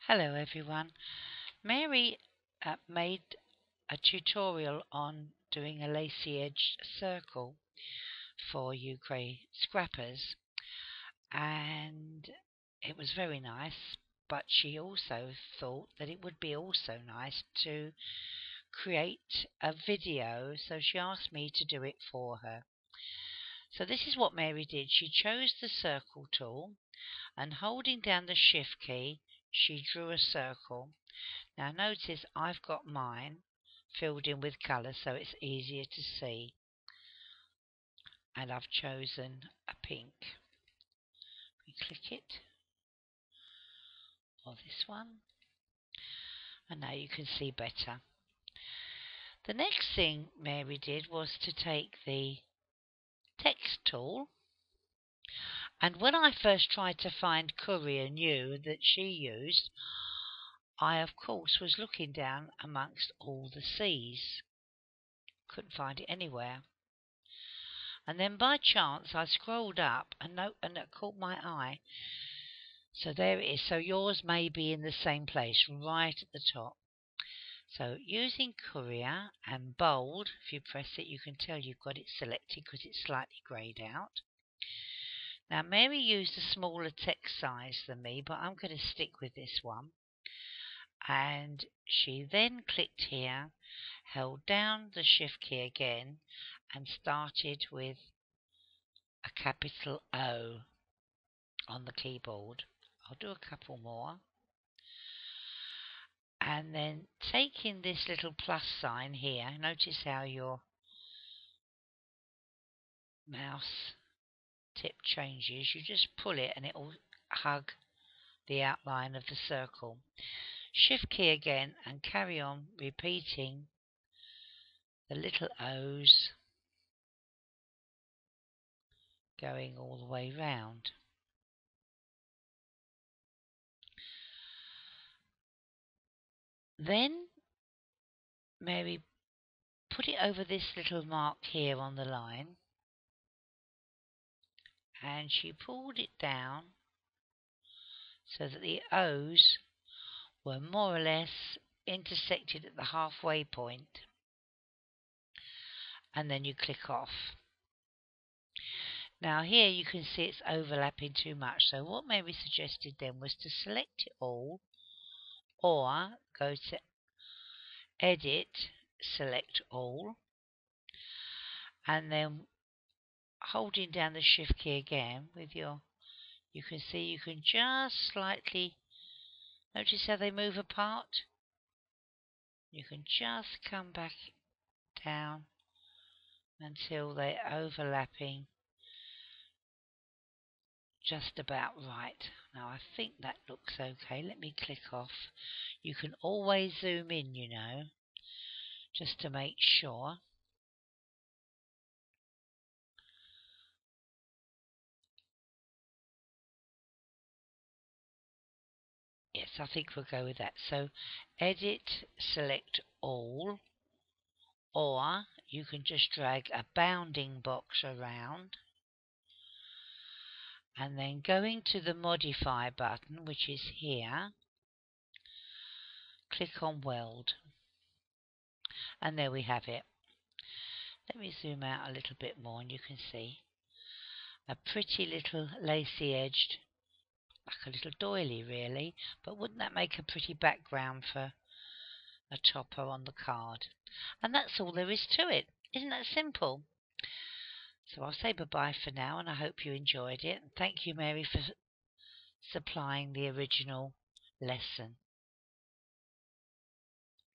Hello everyone. Mary made a tutorial on doing a lacy edged circle for you grey scrappers, and it was very nice, but she also thought that it would be also nice to create a video, so she asked me to do it for her. So this is what Mary did. She chose the circle tool, and holding down the shift key she drew a circle. Now notice I've got mine filled in with colour so it's easier to see, and I've chosen a pink. We click it, or this one, and now you can see better. The next thing Mary did was to take the text tool, and when I first tried to find Courier New that she used, I of course was looking down amongst all the C's. Couldn't find it anywhere. And then by chance I scrolled up and it caught my eye. So there it is. So yours may be in the same place, right at the top. So using Courier and bold, if you press it you can tell you've got it selected because it's slightly greyed out. Now Mary used a smaller text size than me, but I'm going to stick with this one. And she then clicked here, held down the shift key again, and started with a capital O on the keyboard. I'll do a couple more. And then taking this little plus sign here, notice how your mouse tip changes. You just pull it and it will hug the outline of the circle. Shift key again and carry on repeating the little O's going all the way round. Then Mary put it over this little mark here on the line, and she pulled it down so that the O's were more or less intersected at the halfway point, and then you click off. Now here you can see it's overlapping too much, so what Mary suggested then was to select it all, or go to Edit, Select All, and then holding down the shift key again with you can see you can just slightly, notice how they move apart? You can just come back down until they're overlapping just about right. Now I think that looks okay. Let me click off. You can always zoom in, you know, just to make sure. Yes, I think we'll go with that. So Edit, Select All, or you can just drag a bounding box around, and then going to the Modify button, which is here, click on Weld, and there we have it. Let me zoom out a little bit more and you can see a pretty little lacy edged, like a little doily really, but wouldn't that make a pretty background for a topper on the card? And that's all there is to it. Isn't that simple? So I'll say bye-bye for now, and I hope you enjoyed it. Thank you, Mary, for supplying the original lesson.